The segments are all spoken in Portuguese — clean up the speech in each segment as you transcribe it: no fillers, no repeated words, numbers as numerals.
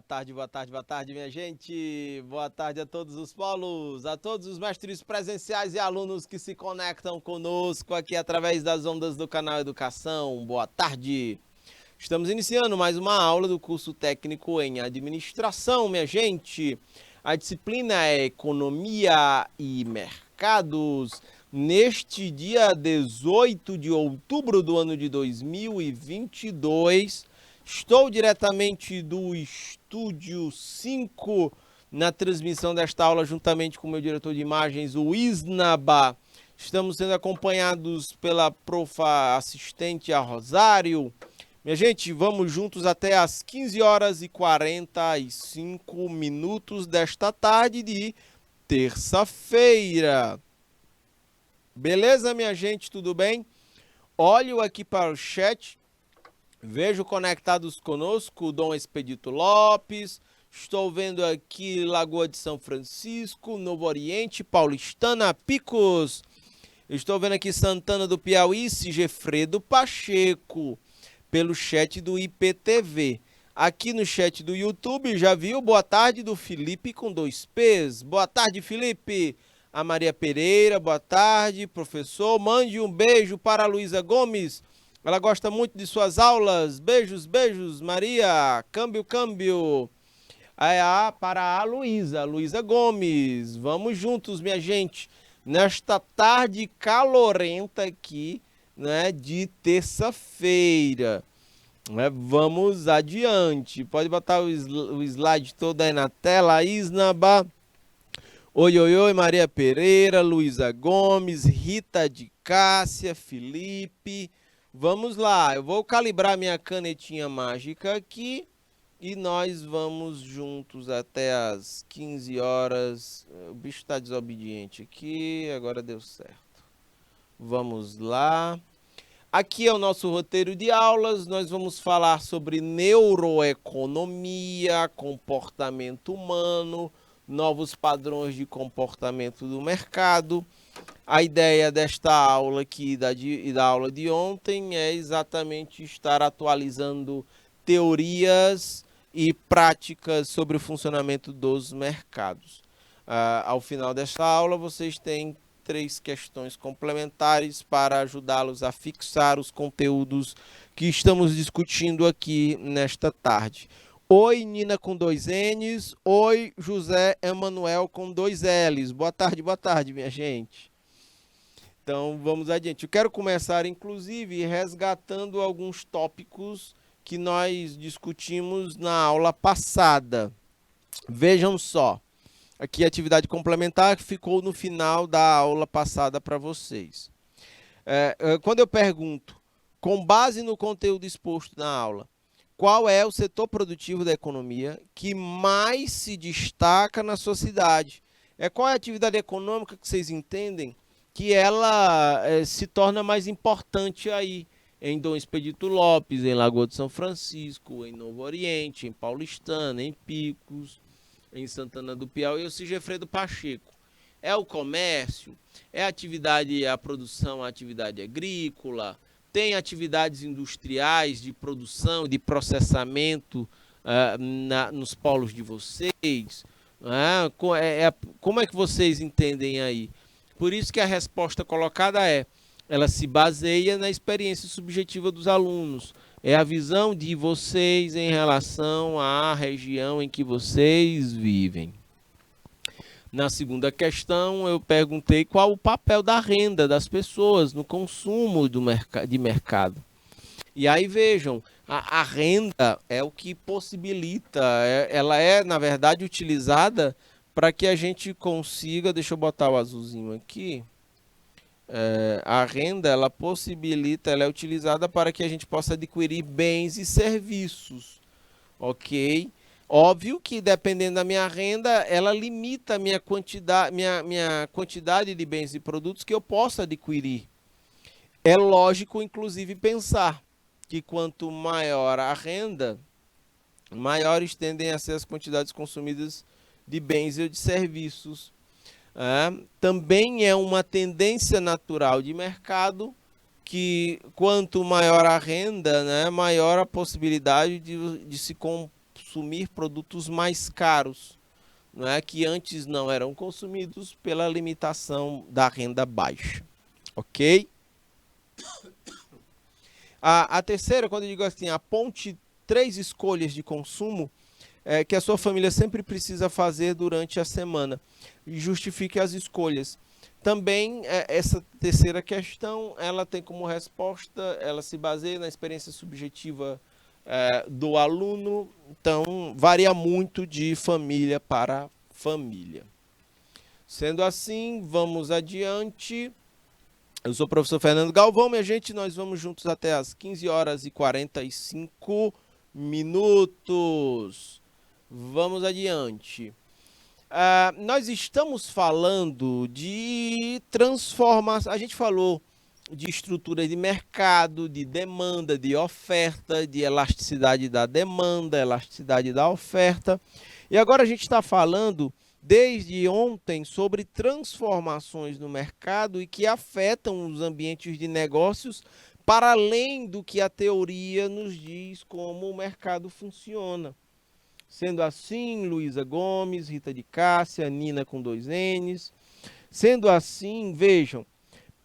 boa tarde, minha gente. Boa tarde a todos os polos, a todos os mestres presenciais e alunos que se conectam conosco aqui através das ondas do canal Educação. Boa tarde. Estamos iniciando mais uma aula do curso técnico em administração, minha gente. A disciplina é Economia e Mercados. Neste dia 18 de outubro do ano de 2022, estou diretamente do Estúdio 5 na transmissão desta aula juntamente com o meu diretor de imagens, o Isnaba. Estamos sendo acompanhados pela profa assistente, a Rosário. Minha gente, vamos juntos até às 15 horas e 45 minutos desta tarde de terça-feira. Beleza, minha gente? Tudo bem? Olho aqui para o chat, vejo conectados conosco o Dom Expedito Lopes, estou vendo aqui Lagoa de São Francisco, Novo Oriente, Paulistana, Picos, estou vendo aqui Santana do Piauí, Sigefredo Pacheco, pelo chat do IPTV. Aqui no chat do YouTube, já viu? Boa tarde do Felipe com 2 P's. Boa tarde, Felipe. A Maria Pereira, boa tarde, professor. Mande um beijo para a Luísa Gomes. Ela gosta muito de suas aulas. Beijos, beijos, Maria. Câmbio, câmbio. Para a Luísa Gomes. Vamos juntos, minha gente. Nesta tarde calorenta aqui, né, de terça-feira. Vamos adiante. Pode botar o slide todo aí na tela. Isnaba. Oi, Maria Pereira, Luísa Gomes, Rita de Cássia, Felipe. Vamos lá, eu vou calibrar minha canetinha mágica aqui e nós vamos juntos até as 15 horas. O bicho está desobediente aqui, agora deu certo. Vamos lá. Aqui é o nosso roteiro de aulas, nós vamos falar sobre neuroeconomia, comportamento humano, novos padrões de comportamento do mercado. A ideia desta aula aqui e da aula de ontem é exatamente estar atualizando teorias e práticas sobre o funcionamento dos mercados. Ao final desta aula, vocês têm 3 questões complementares para ajudá-los a fixar os conteúdos que estamos discutindo aqui nesta tarde. Oi, Nina com 2 N's. Oi, José Emanuel com 2 L's. Boa tarde, minha gente. Então, vamos adiante. Eu quero começar, inclusive, resgatando alguns tópicos que nós discutimos na aula passada. Vejam só. Aqui a atividade complementar que ficou no final da aula passada para vocês. Quando eu pergunto, com base no conteúdo exposto na aula, qual é o setor produtivo da economia que mais se destaca na sua cidade? Qual é a atividade econômica que vocês entendem que ela se torna mais importante aí? Em Dom Expedito Lopes, em Lagoa de São Francisco, em Novo Oriente, em Paulistana, em Picos, em Santana do Piauí, ou Sigefredo Pacheco. É o comércio? É a produção, a atividade agrícola? Tem atividades industriais de produção, de processamento nos polos de vocês? Como é que vocês entendem aí? Por isso que a resposta colocada ela se baseia na experiência subjetiva dos alunos. É a visão de vocês em relação à região em que vocês vivem. Na segunda questão, eu perguntei qual o papel da renda das pessoas no consumo de mercado. E aí vejam, a renda é o que possibilita, ela é, na verdade, utilizada para que a gente consiga, deixa eu botar o azulzinho aqui, a renda, ela é utilizada para que a gente possa adquirir bens e serviços, ok? Óbvio que, dependendo da minha renda, ela limita a minha quantidade de bens e produtos que eu possa adquirir. É lógico, inclusive, pensar que quanto maior a renda, maiores tendem a ser as quantidades consumidas de bens e de serviços. Também é uma tendência natural de mercado que quanto maior a renda, né, maior a possibilidade de se consumir produtos mais caros, não é, que antes não eram consumidos pela limitação da renda baixa, ok? A terceira, quando eu digo assim, aponte 3 escolhas de consumo que a sua família sempre precisa fazer durante a semana. Justifique as escolhas. Também, essa terceira questão, ela tem como resposta, ela se baseia na experiência subjetiva do aluno, então varia muito de família para família. Sendo assim, vamos adiante. Eu sou o professor Fernando Galvão, minha gente, nós vamos juntos até as 15 horas e 45 minutos. Vamos adiante. Nós estamos falando de transformação, a gente falou de estrutura de mercado, de demanda, de oferta, de elasticidade da demanda, elasticidade da oferta. E agora a gente está falando desde ontem sobre transformações no mercado e que afetam os ambientes de negócios para além do que a teoria nos diz como o mercado funciona. Sendo assim, Luísa Gomes, Rita de Cássia, Nina com 2 N's. Sendo assim, vejam,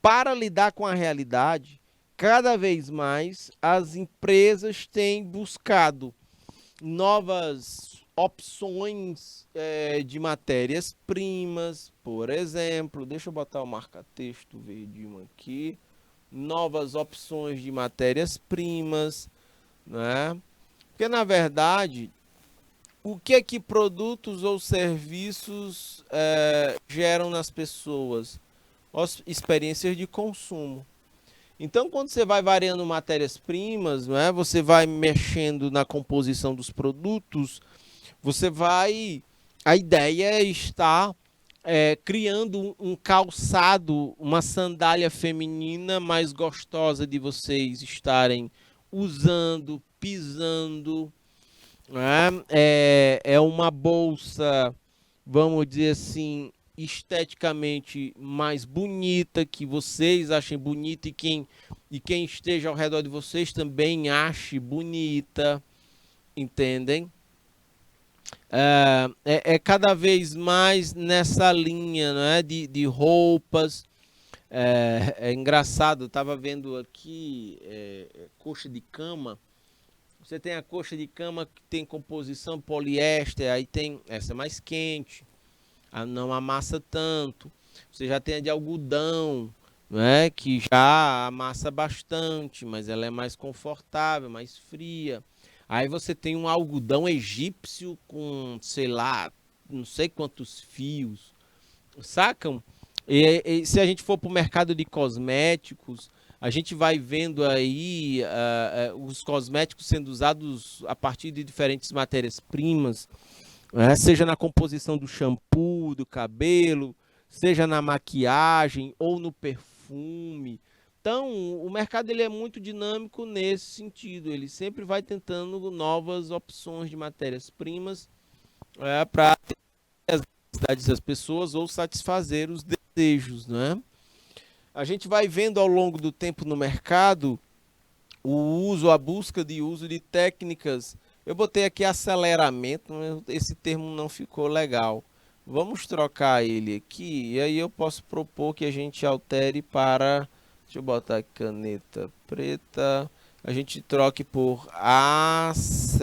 para lidar com a realidade, cada vez mais as empresas têm buscado novas opções de matérias-primas, por exemplo, deixa eu botar o marca-texto verdinho aqui, novas opções de matérias-primas, né? Porque, na verdade, o que é que produtos ou serviços geram nas pessoas? Experiências de consumo. Então, quando você vai variando matérias-primas, não é? Você vai mexendo na composição dos produtos, você vai... A ideia está criando um calçado, uma sandália feminina mais gostosa de vocês estarem usando, pisando. É uma bolsa, vamos dizer assim, esteticamente mais bonita, que vocês achem bonita e quem esteja ao redor de vocês também ache bonita, entendem? É cada vez mais nessa linha, não é? de roupas. É engraçado, eu estava vendo aqui coxa de cama. Você tem a coxa de cama que tem composição poliéster, aí tem essa mais quente, não amassa tanto. Você já tem a de algodão, né, que já amassa bastante, mas ela é mais confortável, mais fria. Aí você tem um algodão egípcio com, sei lá, não sei quantos fios, sacam? E se a gente for para o mercado de cosméticos, a gente vai vendo aí os cosméticos sendo usados a partir de diferentes matérias-primas, né? Seja na composição do shampoo, do cabelo, seja na maquiagem ou no perfume. Então, o mercado ele é muito dinâmico nesse sentido. Ele sempre vai tentando novas opções de matérias-primas para as necessidades das pessoas ou satisfazer os desejos, né? A gente vai vendo ao longo do tempo no mercado a busca de uso de técnicas. Eu botei aqui aceleramento, mas esse termo não ficou legal. Vamos trocar ele aqui e aí eu posso propor que a gente altere para... Deixa eu botar aqui caneta preta. A gente troque por aceleração.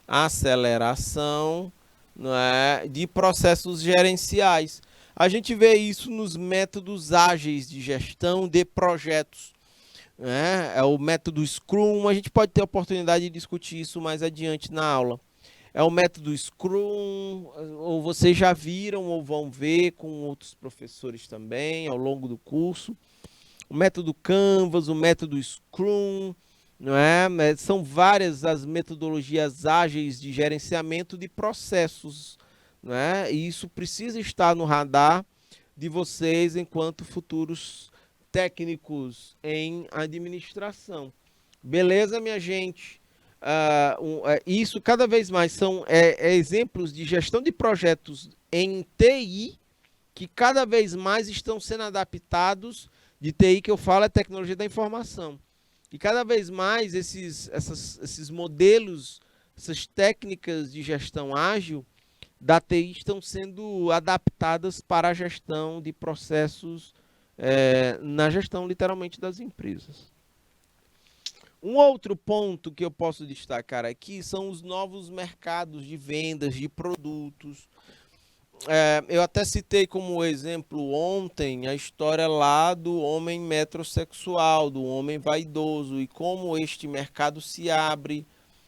Aceleração, não é, de processos gerenciais. A gente vê isso nos métodos ágeis de gestão de projetos. Né? É o método Scrum, a gente pode ter a oportunidade de discutir isso mais adiante na aula. É o método Scrum, ou vocês já viram ou vão ver com outros professores também ao longo do curso. O método Canvas, o método Scrum, não é? São várias as metodologias ágeis de gerenciamento de processos, não é? E isso precisa estar no radar de vocês enquanto futuros técnicos em administração. Beleza, minha gente? Isso cada vez mais são exemplos de gestão de projetos em TI que cada vez mais estão sendo adaptados. De TI que eu falo é tecnologia da informação. E cada vez mais esses modelos, essas técnicas de gestão ágil da TI estão sendo adaptadas para a gestão de processos, na gestão literalmente das empresas. Um outro ponto que eu posso destacar aqui são os novos mercados de vendas de produtos. Eu até citei como exemplo ontem a história lá do homem metrosexual, do homem vaidoso, e como este mercado se abre,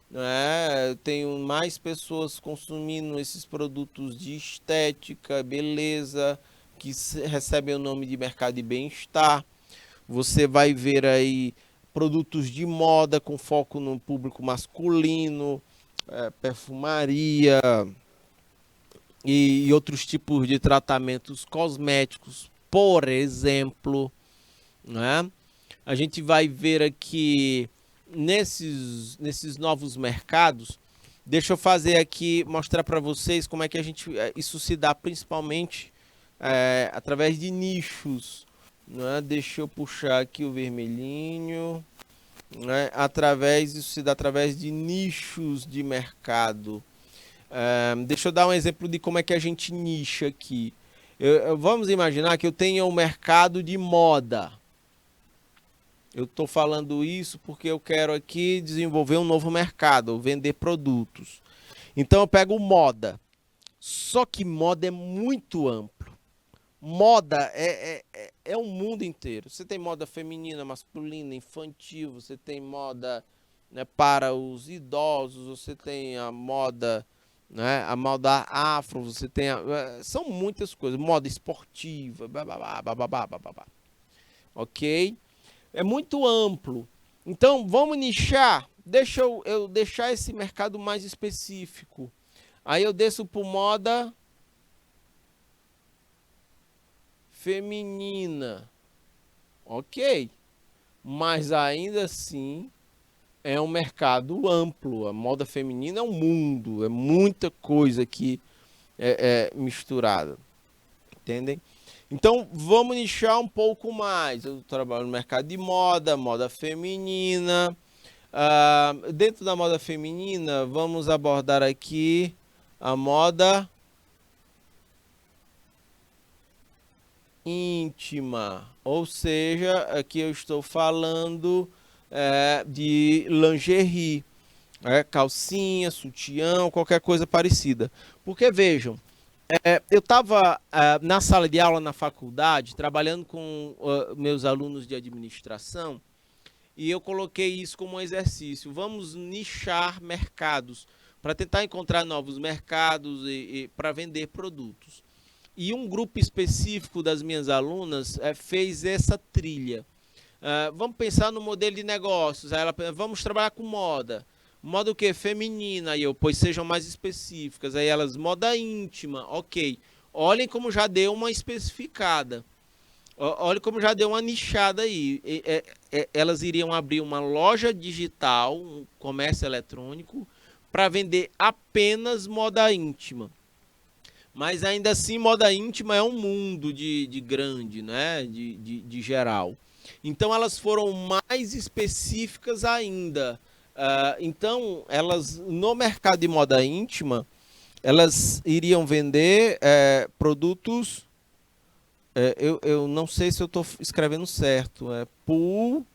né? Tem mais pessoas consumindo esses produtos de estética, beleza, que recebem o nome de mercado de bem-estar. Você vai ver aí produtos de moda com foco no público masculino, perfumaria e outros tipos de tratamentos cosméticos, por exemplo, né? A gente vai ver aqui nesses novos mercados. Deixa eu fazer aqui, mostrar para vocês como é que isso se dá principalmente através de nichos, né? Deixa eu puxar aqui o vermelhinho, né? Isso se dá através de nichos de mercado. Deixa eu dar um exemplo de como é que a gente nicha aqui. Vamos imaginar que eu tenha um mercado de moda. Eu estou falando isso porque eu quero aqui desenvolver um novo mercado, vender produtos. Então eu pego moda. Só que moda é muito amplo. Moda é um mundo inteiro. Você tem moda feminina, masculina, infantil, você tem moda, né, para os idosos, você tem a moda, né, a moda afro, você tem são muitas coisas, moda esportiva, babá. Ok? É muito amplo. Então, vamos nichar. Deixa eu deixar esse mercado mais específico. Aí eu desço por moda feminina. Ok. Mas ainda assim é um mercado amplo. A moda feminina é um mundo. É muita coisa aqui misturada. Entendem? Então, vamos nichar um pouco mais. Eu trabalho no mercado de moda, moda feminina. Dentro da moda feminina, vamos abordar aqui a moda íntima. Ou seja, aqui eu estou falando de lingerie, calcinha, sutiã, qualquer coisa parecida. Porque, vejam, eu estava na sala de aula na faculdade, trabalhando com meus alunos de administração, e eu coloquei isso como um exercício. Vamos nichar mercados, para tentar encontrar novos mercados e para vender produtos. E um grupo específico das minhas alunas fez essa trilha. Vamos pensar no modelo de negócios. Aí vamos trabalhar com moda. Moda o quê? Feminina. E eu, pois sejam mais específicas. Aí elas, moda íntima. Ok. Olhem como já deu uma especificada. Olhem como já deu uma nichada aí. Elas iriam abrir uma loja digital, um comércio eletrônico, para vender apenas moda íntima. Mas ainda assim, moda íntima é um mundo de grande, né? De geral. Então elas foram mais específicas ainda. Então, elas no mercado de moda íntima, elas iriam vender produtos. Eu não sei se eu estou escrevendo certo. Pool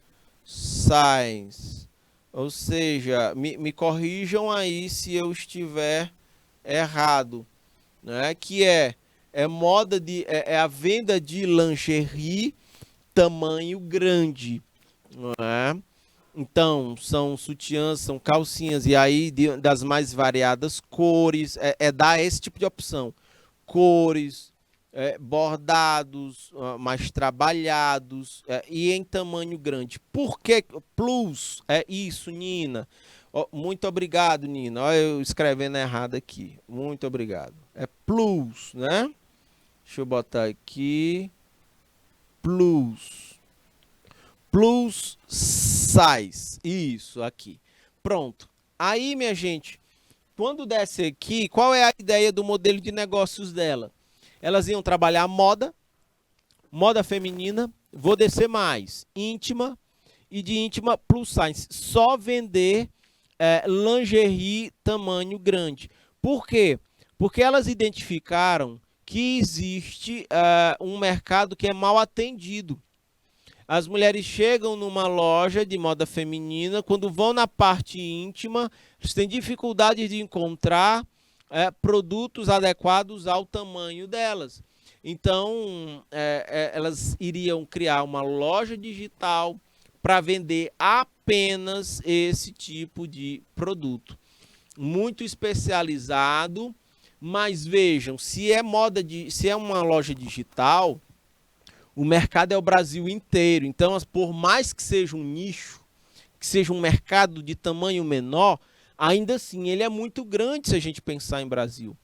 size. Ou seja, me corrijam aí se eu estiver errado. Né? Que moda a venda de lingerie tamanho grande, não é? Então são sutiãs, são calcinhas e aí das mais variadas cores, dar esse tipo de opção, cores, bordados, mais trabalhados e em tamanho grande. Por que plus? É isso, Nina. Muito obrigado, Nina. Olha eu escrevendo errado aqui. Muito obrigado. É plus, né? Deixa eu botar aqui. Plus. Plus size. Isso, aqui. Pronto. Aí, minha gente, quando desce aqui, qual é a ideia do modelo de negócios dela? Elas iam trabalhar moda feminina, vou descer mais, íntima e de íntima plus size. Só vender lingerie tamanho grande. Por quê? Porque elas identificaram que existe um mercado que é mal atendido. As mulheres chegam numa loja de moda feminina, quando vão na parte íntima, eles têm dificuldade de encontrar produtos adequados ao tamanho delas. Então, elas iriam criar uma loja digital para vender apenas esse tipo de produto. Muito especializado, mas vejam, se é uma loja digital, o mercado é o Brasil inteiro. Então, por mais que seja um nicho, que seja um mercado de tamanho menor, ainda assim ele é muito grande se a gente pensar em Brasil.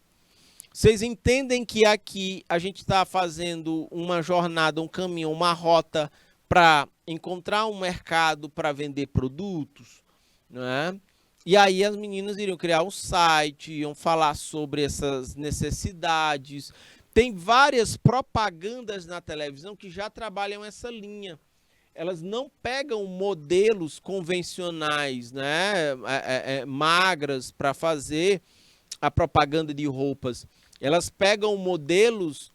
Vocês entendem que aqui a gente está fazendo uma jornada, um caminho, uma rota para encontrar um mercado para vender produtos, né? E aí as meninas iriam criar um site, iam falar sobre essas necessidades. Tem várias propagandas na televisão que já trabalham essa linha. Elas não pegam modelos convencionais, né, magras, para fazer a propaganda de roupas. Elas pegam modelos,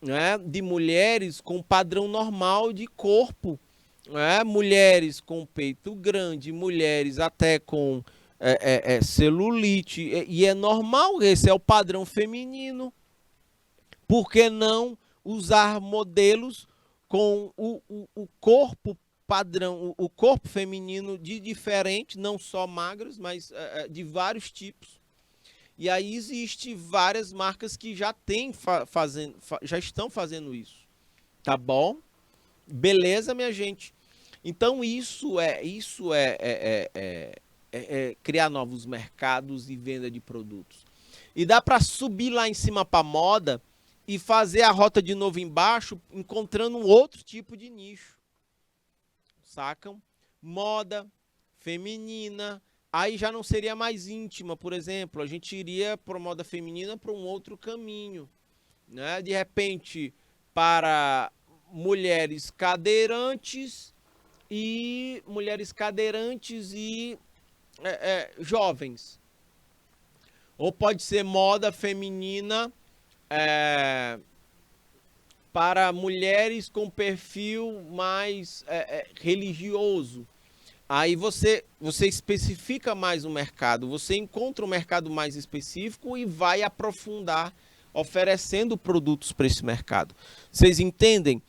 né, de mulheres com padrão normal de corpo, né, mulheres com peito grande, mulheres até com celulite, e é normal, esse é o padrão feminino. Por que não usar modelos com o corpo padrão, o corpo feminino de diferente, não só magros, mas de vários tipos? E aí existe várias marcas que já já estão fazendo isso. Tá bom? Beleza, minha gente? Então isso é criar novos mercados e venda de produtos. E dá para subir lá em cima para moda e fazer a rota de novo embaixo, encontrando um outro tipo de nicho. Sacam? Moda feminina. Aí já não seria mais íntima, por exemplo. A gente iria para moda feminina para um outro caminho, né? De repente, para mulheres cadeirantes e jovens. Ou pode ser moda feminina para mulheres com perfil mais religioso. Aí você especifica mais o mercado, você encontra um mercado mais específico e vai aprofundar, oferecendo produtos para esse mercado. Vocês entendem?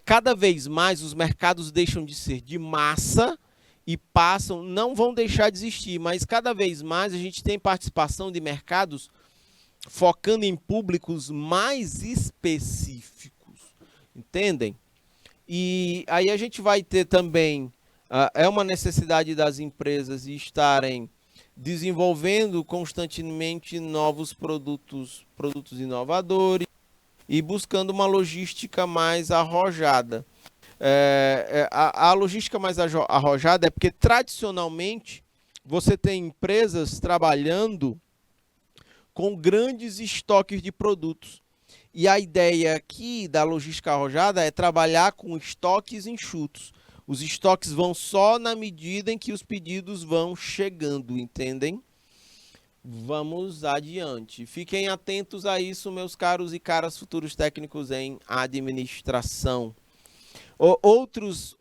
Cada vez mais os mercados deixam de ser de massa e passam, não vão deixar de existir, mas cada vez mais a gente tem participação de mercados focando em públicos mais específicos. Entendem? E aí a gente vai ter também, é uma necessidade das empresas estarem desenvolvendo constantemente novos produtos inovadores e buscando uma logística mais arrojada. A logística mais arrojada é porque tradicionalmente você tem empresas trabalhando com grandes estoques de produtos. E a ideia aqui da logística arrojada é trabalhar com estoques enxutos. Os estoques vão só na medida em que os pedidos vão chegando, entendem? Vamos adiante. Fiquem atentos a isso, meus caros e caras futuros técnicos em administração. Outros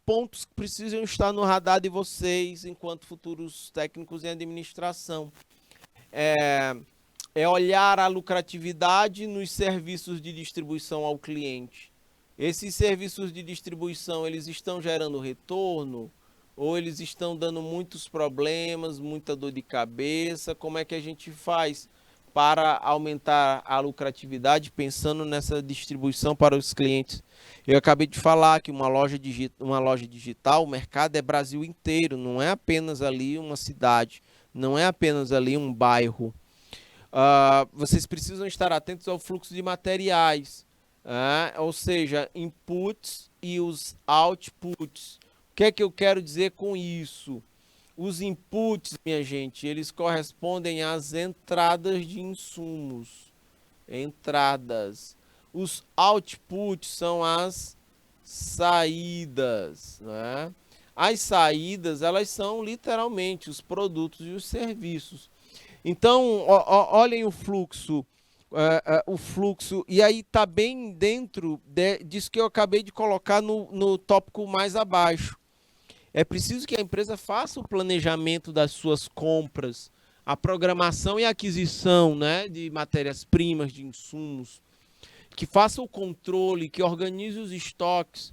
pontos que precisam estar no radar de vocês enquanto futuros técnicos em administração. É olhar a lucratividade nos serviços de distribuição ao cliente. Esses serviços de distribuição, eles estão gerando retorno? Ou eles estão dando muitos problemas, muita dor de cabeça? Como é que a gente faz para aumentar a lucratividade pensando nessa distribuição para os clientes? Eu acabei de falar que uma loja digital, o mercado é Brasil inteiro, não é apenas ali uma cidade, não é apenas ali um bairro. Vocês precisam estar atentos ao fluxo de materiais, ou seja, inputs e os outputs. O que é que eu quero dizer com isso? Os inputs, minha gente, eles correspondem às entradas de insumos. Entradas. Os outputs são as saídas, né? As saídas, elas são literalmente os produtos e os serviços. Então, olhem o fluxo, e aí está bem dentro disso que eu acabei de colocar no tópico mais abaixo. É preciso que a empresa faça o planejamento das suas compras, a programação e aquisição, né, de matérias-primas, de insumos, que faça o controle, que organize os estoques.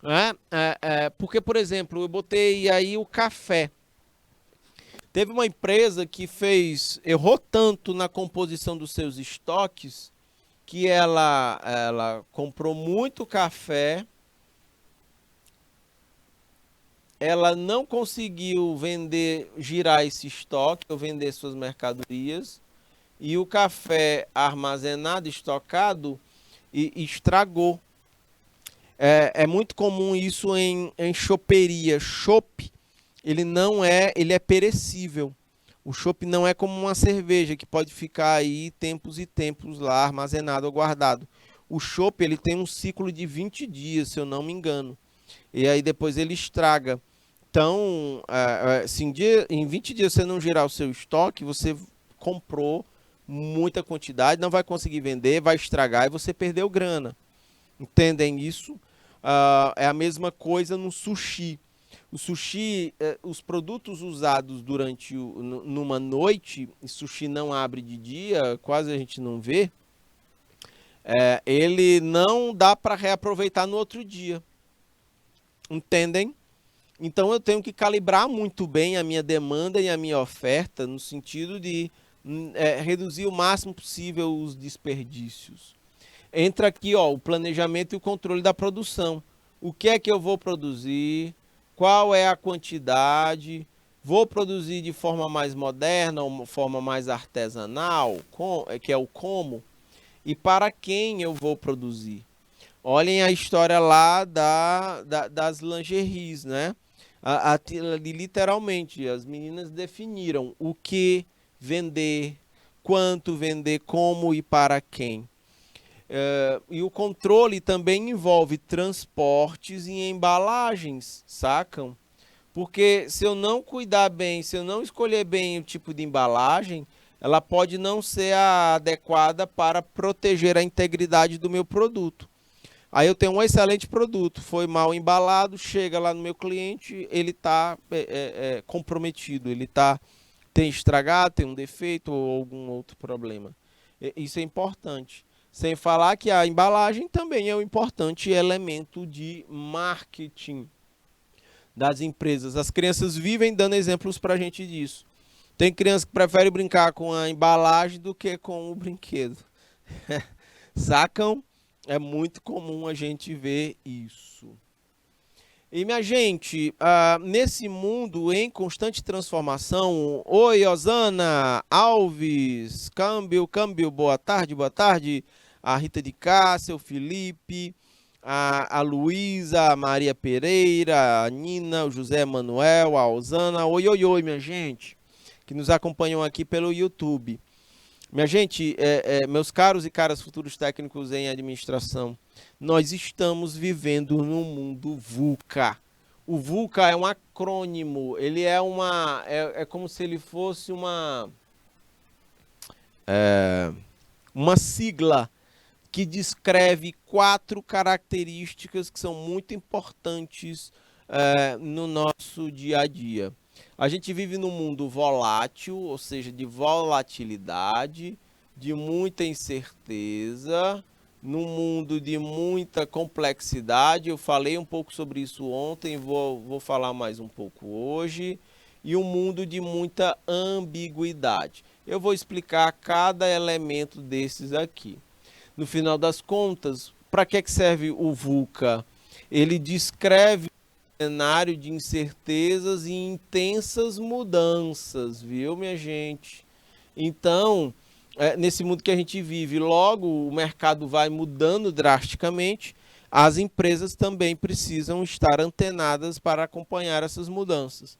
Né? Porque, por exemplo, eu botei aí o café. Teve uma empresa que errou tanto na composição dos seus estoques, que ela comprou muito café, ela não conseguiu girar esse estoque, ou vender suas mercadorias, e o café armazenado, estocado, estragou. É muito comum isso em choperia. Chopp, ele é perecível. O chopp não é como uma cerveja que pode ficar aí tempos e tempos lá armazenado ou guardado. O chopp, ele tem um ciclo de 20 dias, se eu não me engano. E aí depois ele estraga. Então, se em 20 dias você não girar o seu estoque, você comprou muita quantidade, não vai conseguir vender, vai estragar e você perdeu grana. Entendem isso? É a mesma coisa no sushi. O sushi, os produtos usados numa noite, e sushi não abre de dia, quase a gente não vê, ele não dá para reaproveitar no outro dia. Entendem? Então eu tenho que calibrar muito bem a minha demanda e a minha oferta no sentido de reduzir o máximo possível os desperdícios. Entra aqui, ó, o planejamento e o controle da produção. O que é que eu vou produzir? Qual é a quantidade? Vou produzir de forma mais moderna ou forma mais artesanal, que é o como? E para quem eu vou produzir? Olhem a história lá das lingeries, né? Literalmente, as meninas definiram o que vender, quanto vender, como e para quem. E o controle também envolve transportes e embalagens, sacam? Porque se eu não cuidar bem, se eu não escolher bem o tipo de embalagem, ela pode não ser a adequada para proteger a integridade do meu produto. Aí eu tenho um excelente produto, foi mal embalado, chega lá no meu cliente, ele está comprometido, tem estragado, tem um defeito ou algum outro problema. Isso é importante. Sem falar que a embalagem também é um importante elemento de marketing das empresas. As crianças vivem dando exemplos para a gente disso. Tem criança que prefere brincar com a embalagem do que com o brinquedo. Sacam? É muito comum a gente ver isso. E, minha gente, nesse mundo em constante transformação... Oi, Osana, Alves, Câmbio, boa tarde. A Rita de Cássia, o Felipe, a Luísa, a Maria Pereira, a Nina, o José Manuel, a Osana. Oi, minha gente, que nos acompanham aqui pelo YouTube. Minha gente, meus caros e caras futuros técnicos em administração, nós estamos vivendo num mundo VUCA. O VUCA é um acrônimo, ele é como se ele fosse uma sigla que descreve 4 características que são muito importantes no nosso dia a dia. A gente vive num mundo volátil, ou seja, de volatilidade, de muita incerteza, num mundo de muita complexidade. Eu falei um pouco sobre isso ontem, vou falar mais um pouco hoje. E um mundo de muita ambiguidade. Eu vou explicar cada elemento desses aqui. No final das contas, para que serve o VUCA? Ele descreve um cenário de incertezas e intensas mudanças, viu, minha gente? Então, nesse mundo que a gente vive, logo o mercado vai mudando drasticamente, as empresas também precisam estar antenadas para acompanhar essas mudanças.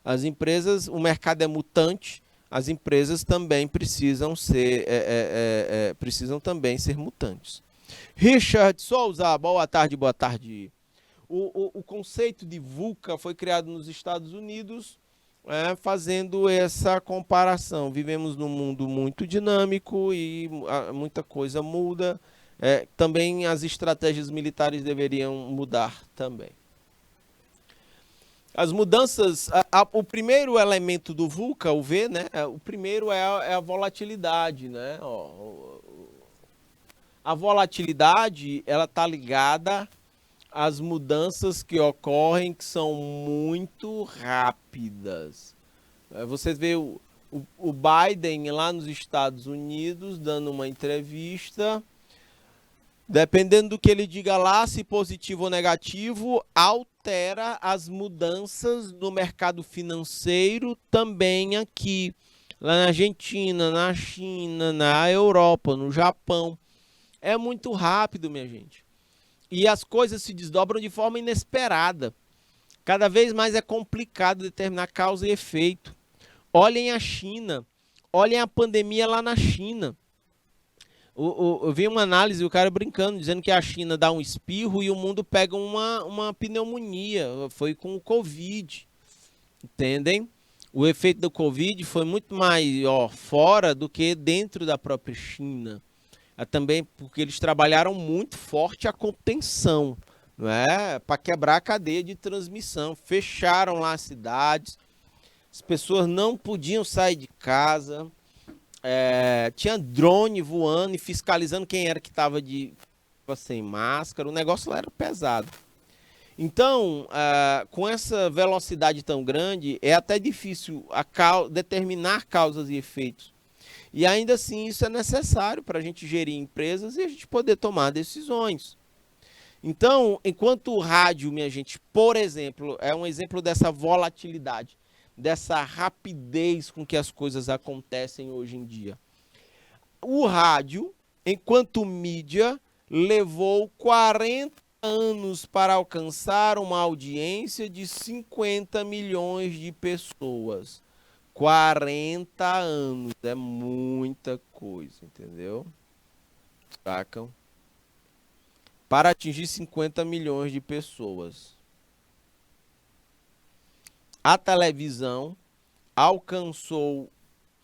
As empresas, o mercado é mutante, as empresas também precisam também ser mutantes. Richard Souza, boa tarde. O conceito de VUCA foi criado nos Estados Unidos, fazendo essa comparação. Vivemos num mundo muito dinâmico e muita coisa muda. Também as estratégias militares deveriam mudar também. As mudanças, o primeiro elemento do VUCA, o V, né? O primeiro é a volatilidade, né? A volatilidade, ela está ligada às mudanças que ocorrem, que são muito rápidas. Você vê o Biden lá nos Estados Unidos dando uma entrevista. Dependendo do que ele diga lá, se positivo ou negativo, altera as mudanças no mercado financeiro também aqui. Lá na Argentina, na China, na Europa, no Japão. É muito rápido, minha gente. E as coisas se desdobram de forma inesperada. Cada vez mais é complicado determinar causa e efeito. Olhem a China. Olhem a pandemia lá na China. Eu vi uma análise, o cara brincando, dizendo que a China dá um espirro e o mundo pega uma pneumonia. Foi com o Covid. Entendem? O efeito do Covid foi muito maior fora do que dentro da própria China. Também porque eles trabalharam muito forte a contenção, não é? Para quebrar a cadeia de transmissão. Fecharam lá as cidades. As pessoas não podiam sair de casa. Tinha drone voando e fiscalizando quem era que estava sem máscara. O negócio lá era pesado. Então, com essa velocidade tão grande, é até difícil determinar causas e efeitos. E ainda assim, isso é necessário para a gente gerir empresas e a gente poder tomar decisões. Então, enquanto o rádio, minha gente, por exemplo, é um exemplo dessa volatilidade, dessa rapidez com que as coisas acontecem hoje em dia. O rádio, enquanto mídia, levou 40 anos para alcançar uma audiência de 50 milhões de pessoas. 40 anos, é muita coisa, entendeu? Sacam? Para atingir 50 milhões de pessoas. A televisão alcançou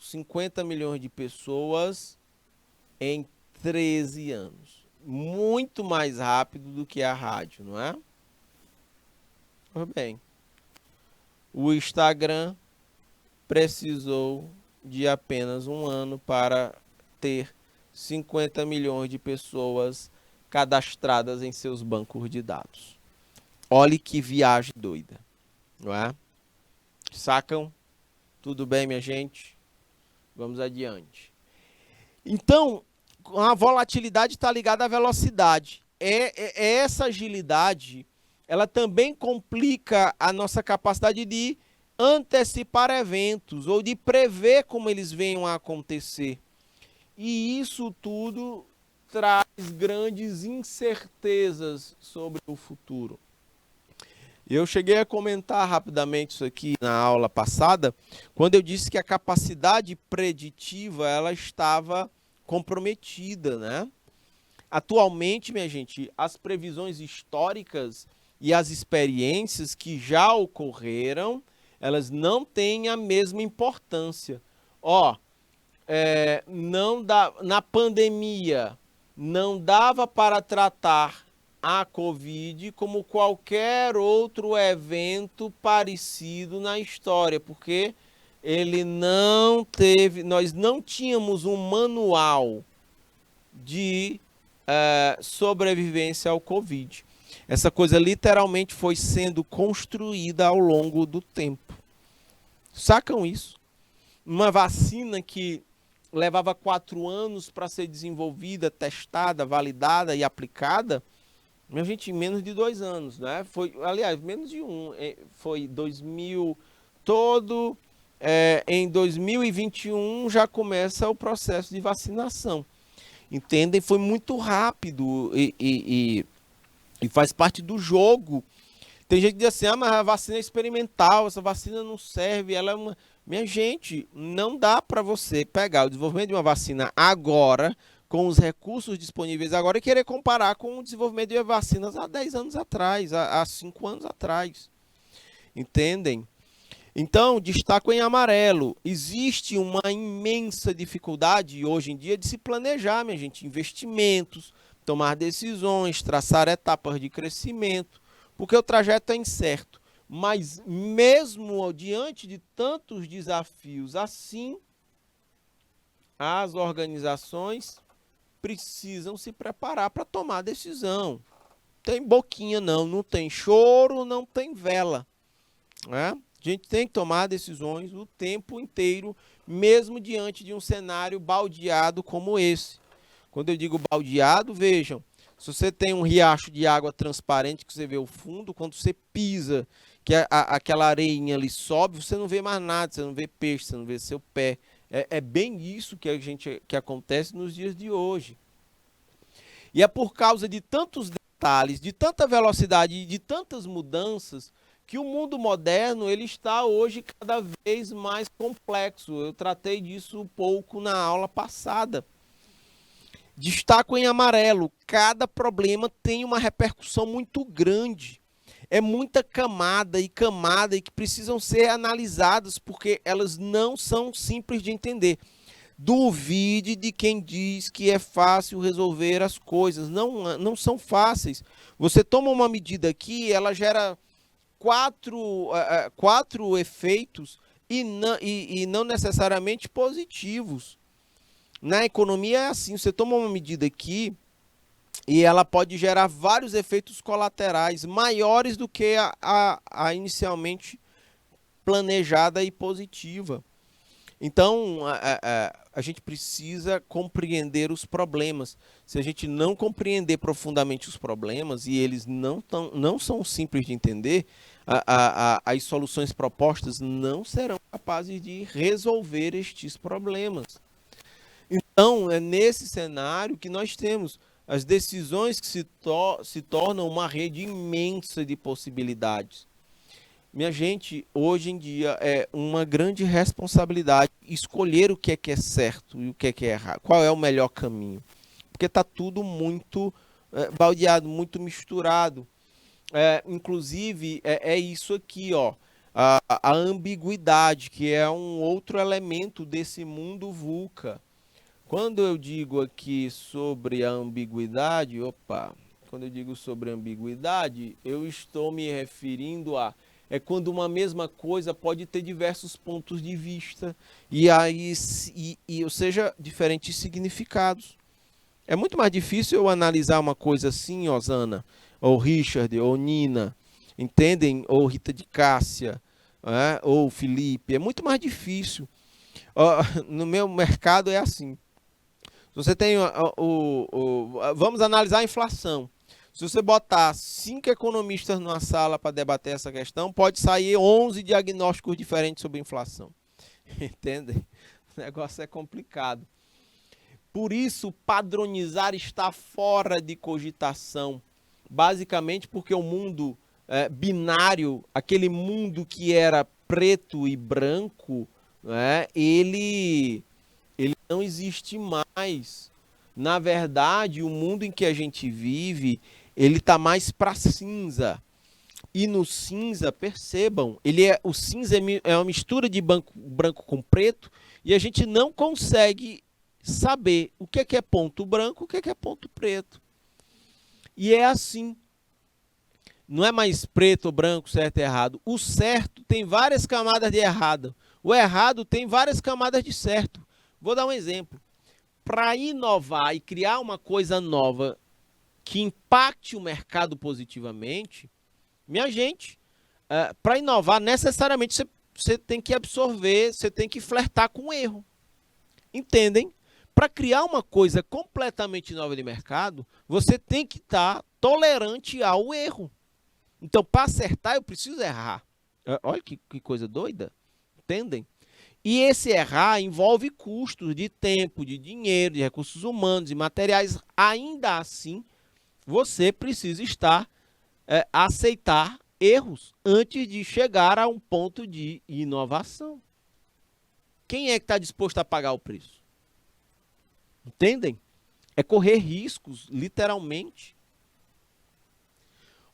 50 milhões de pessoas em 13 anos. Muito mais rápido do que a rádio, não é? Pois bem. O Instagram precisou de apenas um ano para ter 50 milhões de pessoas cadastradas em seus bancos de dados. Olhe que viagem doida, não é? Sacam? Tudo bem, minha gente? Vamos adiante. Então, a volatilidade está ligada à velocidade. Essa agilidade, ela também complica a nossa capacidade de antecipar eventos ou de prever como eles venham a acontecer. E isso tudo traz grandes incertezas sobre o futuro. Eu cheguei a comentar rapidamente isso aqui na aula passada, quando eu disse que a capacidade preditiva ela estava comprometida, né? Atualmente, minha gente, as previsões históricas e as experiências que já ocorreram, elas não têm a mesma importância. Na pandemia, não dava para tratar a Covid como qualquer outro evento parecido na história, porque nós não tínhamos um manual de sobrevivência ao Covid. Essa coisa literalmente foi sendo construída ao longo do tempo. Sacam isso? Uma vacina que levava 4 anos para ser desenvolvida, testada, validada e aplicada, minha gente, em menos de 2 anos, né? Aliás, menos de um. Foi 2000 todo. Em 2021 já começa o processo de vacinação. Entendem? Foi muito rápido e faz parte do jogo. Tem gente que diz assim, mas a vacina é experimental, essa vacina não serve, ela é uma... Minha gente, não dá para você pegar o desenvolvimento de uma vacina agora, com os recursos disponíveis agora e querer comparar com o desenvolvimento de vacinas há 10 anos atrás, há 5 anos atrás. Entendem? Então, destaco em amarelo, existe uma imensa dificuldade hoje em dia de se planejar, minha gente, investimentos, tomar decisões, traçar etapas de crescimento, porque o trajeto é incerto. Mas mesmo diante de tantos desafios assim, as organizações precisam se preparar para tomar decisão. Tem boquinha não, não tem choro, não tem vela, né? A gente tem que tomar decisões o tempo inteiro, mesmo diante de um cenário baldeado como esse. Quando eu digo baldeado, vejam, se você tem um riacho de água transparente que você vê o fundo, quando você pisa, que aquela areinha ali sobe, você não vê mais nada, você não vê peixe, você não vê seu pé. É bem isso que acontece nos dias de hoje. E é por causa de tantos detalhes, de tanta velocidade e de tantas mudanças que o mundo moderno ele está hoje cada vez mais complexo. Eu tratei disso um pouco na aula passada. Destaco em amarelo, cada problema tem uma repercussão muito grande. É muita camada e que precisam ser analisadas porque elas não são simples de entender. Duvide de quem diz que é fácil resolver as coisas. Não são fáceis. Você toma uma medida aqui, ela gera quatro efeitos e não necessariamente positivos. Na economia é assim, você toma uma medida aqui e ela pode gerar vários efeitos colaterais maiores do que a inicialmente planejada e positiva. Então, a gente precisa compreender os problemas. Se a gente não compreender profundamente os problemas, e eles não são simples de entender, as soluções propostas não serão capazes de resolver estes problemas. Então, é nesse cenário que nós temos as decisões que se tornam uma rede imensa de possibilidades. Minha gente, hoje em dia é uma grande responsabilidade escolher o que é certo e o que é errado. Qual é o melhor caminho? Porque está tudo muito baldeado, muito misturado. Inclusive, é isso aqui, ó, a ambiguidade, que é um outro elemento desse mundo VUCA. Quando eu digo aqui sobre a ambiguidade, quando eu digo sobre ambiguidade, eu estou me referindo a quando uma mesma coisa pode ter diversos pontos de vista ou seja, diferentes significados. É muito mais difícil eu analisar uma coisa assim, Osana, ou Richard, ou Nina, entendem? Ou Rita de Cássia, ou Felipe. É muito mais difícil. No meu mercado é assim. Você tem vamos analisar a inflação. Se você botar 5 economistas numa sala para debater essa questão, pode sair 11 diagnósticos diferentes sobre inflação. Entendem? O negócio é complicado. Por isso, padronizar está fora de cogitação. Basicamente porque o mundo binário, aquele mundo que era preto e branco, ele não existe mais. Na verdade, o mundo em que a gente vive, ele está mais para cinza. E no cinza, percebam, o cinza é uma mistura de branco com preto, e a gente não consegue saber o que é ponto branco, o que é ponto preto. E é assim. Não é mais preto ou branco, certo e errado. O certo tem várias camadas de errado. O errado tem várias camadas de certo. Vou dar um exemplo. Para inovar e criar uma coisa nova que impacte o mercado positivamente, minha gente, para inovar, necessariamente você tem que absorver, você tem que flertar com o erro. Entendem? Para criar uma coisa completamente nova de mercado, você tem que estar tolerante ao erro. Então, para acertar, eu preciso errar. Olha que coisa doida. Entendem? E esse errar envolve custos de tempo, de dinheiro, de recursos humanos e materiais. Ainda assim, você precisa aceitar erros antes de chegar a um ponto de inovação. Quem é que está disposto a pagar o preço? Entendem? É correr riscos, literalmente.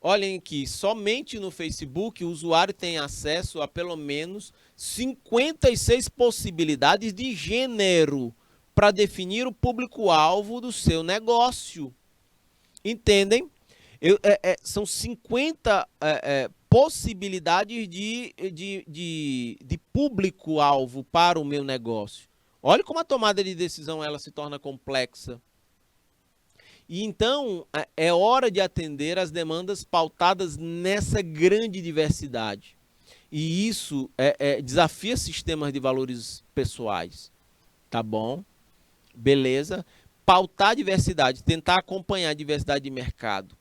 Olhem aqui, somente no Facebook o usuário tem acesso a pelo menos 56 possibilidades de gênero para definir o público-alvo do seu negócio. Entendem? São 50 possibilidades de público-alvo para o meu negócio. Olha como a tomada de decisão ela se torna complexa. E então é hora de atender às demandas pautadas nessa grande diversidade. E isso desafia sistemas de valores pessoais. Tá bom? Beleza? Pautar a diversidade, tentar acompanhar a diversidade de mercado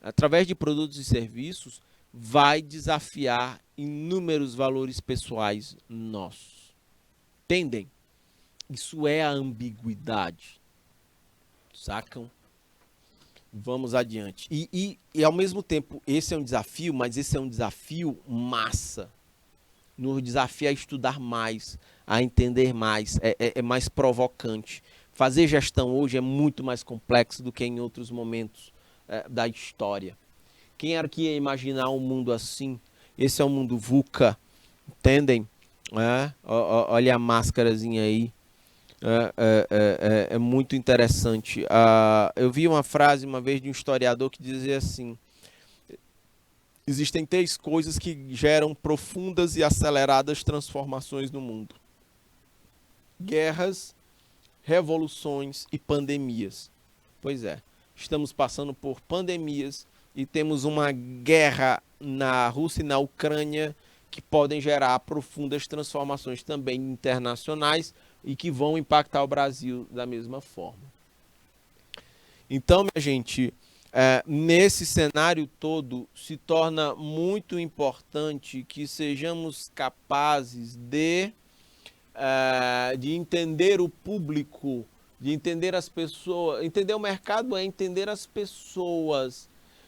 através de produtos e serviços vai desafiar inúmeros valores pessoais nossos. Entendem? Isso é a ambiguidade. Sacam? Vamos adiante. E ao mesmo tempo, esse é um desafio, mas esse é um desafio massa. Nos desafia a estudar mais, a entender mais, é mais provocante. Fazer gestão hoje é muito mais complexo do que em outros momentos da história. Quem era que ia imaginar um mundo assim? Esse é o mundo VUCA, entendem? Olha a máscarazinha aí. É muito interessante. Eu vi uma frase uma vez de um historiador que dizia assim: existem 3 coisas que geram profundas e aceleradas transformações no mundo: guerras, revoluções e pandemias. Pois é, estamos passando por pandemias e temos uma guerra na Rússia e na Ucrânia que podem gerar profundas transformações também internacionais e que vão impactar o Brasil da mesma forma. Então, minha gente, nesse cenário todo, se torna muito importante que sejamos capazes de entender o público, de entender as pessoas. Entender o mercado é entender as pessoas,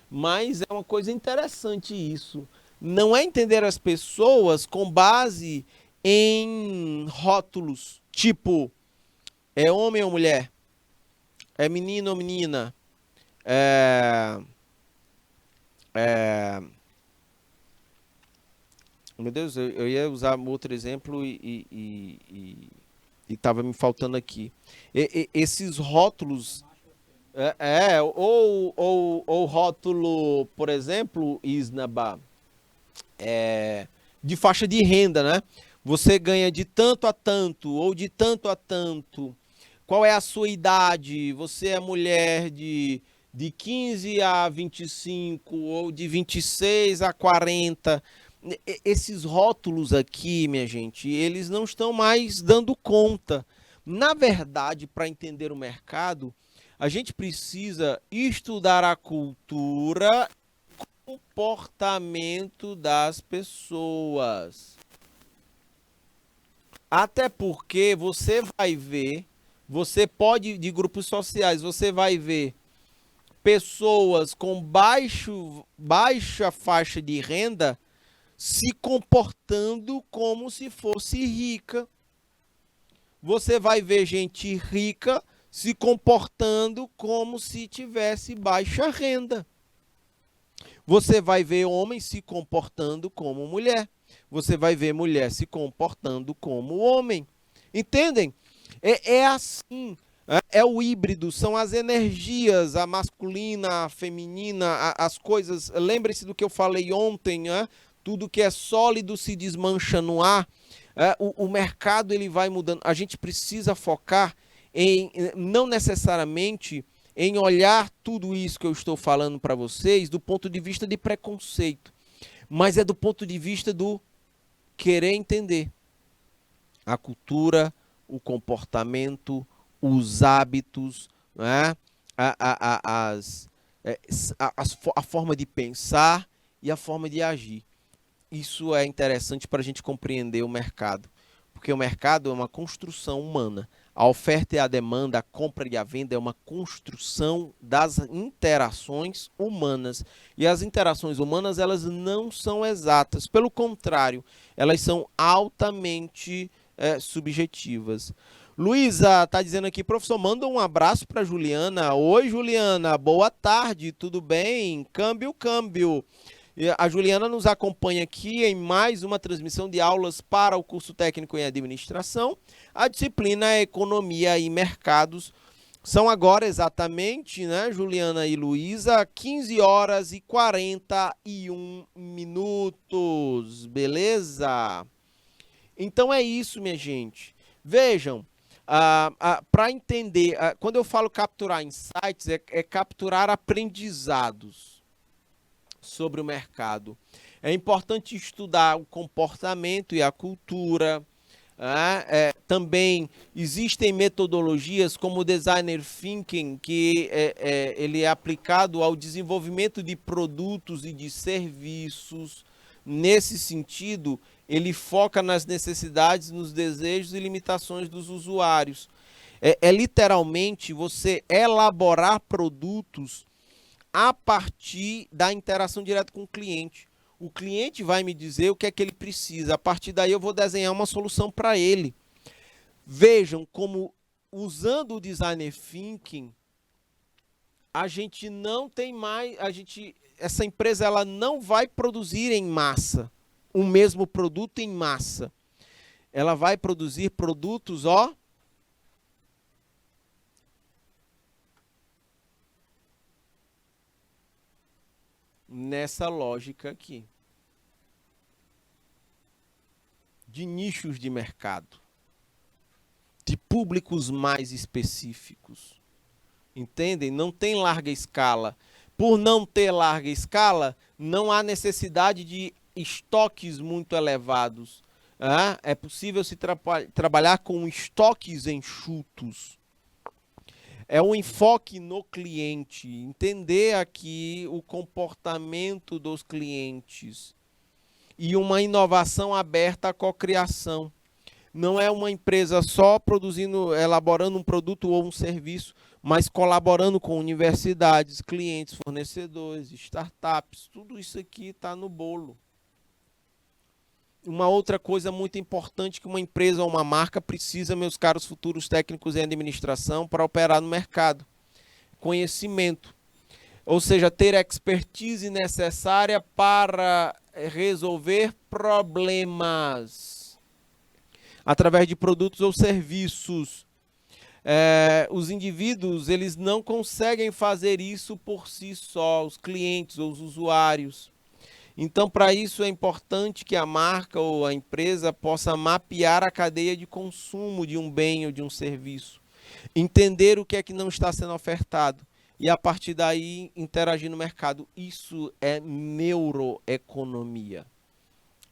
mas é uma coisa interessante isso. Não é entender as pessoas com base em rótulos, tipo, é homem ou mulher, é menino ou menina, meu Deus, eu ia usar outro exemplo e estava me faltando aqui. Esses rótulos, ou rótulo, por exemplo, Isnaba, de faixa de renda, né? Você ganha de tanto a tanto, ou de tanto a tanto. Qual é a sua idade? Você é mulher de 15 a 25, ou de 26 a 40. Esses rótulos aqui, minha gente, eles não estão mais dando conta. Na verdade, para entender o mercado, a gente precisa estudar a cultura, comportamento das pessoas. Até porque você vai ver, você pode, de grupos sociais, você vai ver pessoas com baixa faixa de renda se comportando como se fosse rica. Você vai ver gente rica se comportando como se tivesse baixa renda. Você vai ver homem se comportando como mulher. Você vai ver mulher se comportando como homem. Entendem? É assim. É o híbrido, são as energias, a masculina, a feminina, as coisas. Lembre-se do que eu falei ontem, né? Tudo que é sólido se desmancha no ar. O mercado ele vai mudando. A gente precisa focar em, não necessariamente em olhar tudo isso que eu estou falando para vocês do ponto de vista de preconceito, mas é do ponto de vista do querer entender a cultura, o comportamento, os hábitos, né? A forma de pensar e a forma de agir. Isso é interessante para a gente compreender o mercado, porque o mercado é uma construção humana. A oferta e a demanda, a compra e a venda é uma construção das interações humanas. E as interações humanas, elas não são exatas. Pelo contrário, elas são altamente subjetivas. Luísa tá dizendo aqui, professor, manda um abraço para Juliana. Oi, Juliana, boa tarde, tudo bem? Câmbio, câmbio. A Juliana nos acompanha aqui em mais uma transmissão de aulas para o curso técnico em administração. A disciplina é Economia e Mercados. São agora exatamente, né, Juliana e Luísa, 15 horas e 41 minutos, beleza? Então é isso, minha gente. Vejam, para entender, quando eu falo capturar insights, é capturar aprendizados sobre o mercado. É importante estudar o comportamento e a cultura. Também existem metodologias como o Designer Thinking, que ele é aplicado ao desenvolvimento de produtos e de serviços. Nesse sentido, ele foca nas necessidades, nos desejos e limitações dos usuários. É literalmente você elaborar produtos a partir da interação direta com o cliente. O cliente vai me dizer o que é que ele precisa. A partir daí eu vou desenhar uma solução para ele. Vejam como, usando o Designer Thinking, a gente não tem mais... essa empresa ela não vai produzir em massa o mesmo produto em massa. Ela vai produzir produtos, ó, nessa lógica aqui, de nichos de mercado, de públicos mais específicos. Entendem? Não tem larga escala. Por não ter larga escala, não há necessidade de estoques muito elevados. É possível se trabalhar com estoques enxutos. É um enfoque no cliente, entender aqui o comportamento dos clientes e uma inovação aberta à cocriação. Não é uma empresa só produzindo, elaborando um produto ou um serviço, mas colaborando com universidades, clientes, fornecedores, startups. Tudo isso aqui está no bolo. Uma outra coisa muito importante que uma empresa ou uma marca precisa, meus caros futuros técnicos em administração, para operar no mercado: conhecimento. Ou seja, ter expertise necessária para resolver problemas através de produtos ou serviços. Os indivíduos, eles não conseguem fazer isso por si só, os clientes ou os usuários. Então, para isso é importante que a marca ou a empresa possa mapear a cadeia de consumo de um bem ou de um serviço, entender o que é que não está sendo ofertado e, a partir daí, interagir no mercado. Isso é neuroeconomia.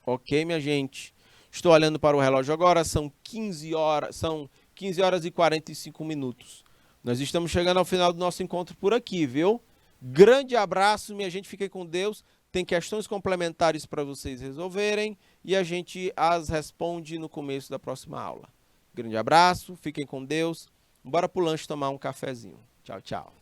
Ok, minha gente? Estou olhando para o relógio agora, são 15 horas e 45 minutos. Nós estamos chegando ao final do nosso encontro por aqui, viu? Grande abraço, minha gente, fiquem com Deus. Tem questões complementares para vocês resolverem e a gente as responde no começo da próxima aula. Grande abraço, fiquem com Deus. Bora pro lanche tomar um cafezinho. Tchau, tchau.